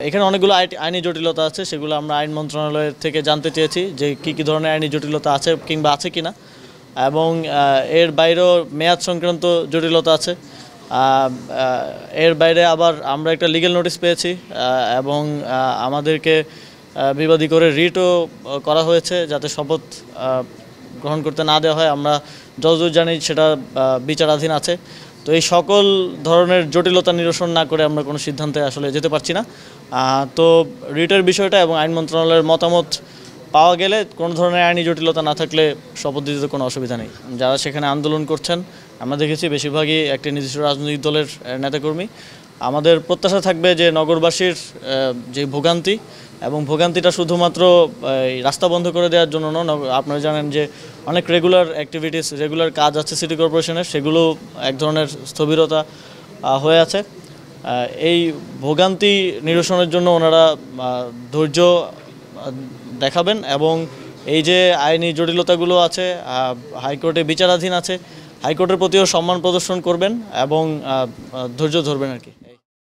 এখানে অনেকগুলো আইনি জটিলতা আছে, সেগুলো আমরা আইন মন্ত্রণালয়ের থেকে জানতে চেয়েছি যে কী ধরনের আইনি জটিলতা আছে কিংবা আছে কিনা, এবং এর বাইরেও মেয়াদ সংক্রান্ত জটিলতা আছে। এর বাইরে আবার আমরা একটা লিগ্যাল নোটিশ পেয়েছি এবং আমাদেরকে বিবাদী করে রিটও করা হয়েছে যাতে শপথ গ্রহণ করতে না দেওয়া হয়। আমরা যতদূর জানি সেটা বিচারাধীন আছে। তো এই সকল ধরনের জটিলতা নিরসন না করে আমরা কোনো সিদ্ধান্তে আসলে যেতে পারছি না। তো রিটের বিষয়টা এবং আইন মন্ত্রণালয়ের মতামত পাওয়া গেলে কোনো ধরনের আইনি জটিলতা না থাকলে শপথ দিতে কোনো অসুবিধা নেই। যারা সেখানে আন্দোলন করছেন আমরা দেখেছি বেশিরভাগই একটি নির্দিষ্ট রাজনৈতিক দলের নেতাকর্মী। আমাদের প্রত্যাশা থাকবে যে নগরবাসীর যে ভোগান্তি এবং ভোগান্তিটা শুধুমাত্র রাস্তা বন্ধ করে দেওয়ার জন্য নয়। আপনারা জানেন যে অনেক রেগুলার কাজ আছে সিটি কর্পোরেশনের, সেগুলো এক ধরনের স্থবিরতা হয়ে আছে। এই ভোগান্তি নিরসনের জন্য ওনারা ধৈর্য দেখাবেন এবং এই যে আইনি জটিলতাগুলো আছে হাইকোর্টে বিচারাধীন আছে, হাইকোর্টের প্রতিও সম্মান প্রদর্শন করবেন এবং ধৈর্য ধরবেন আর কি।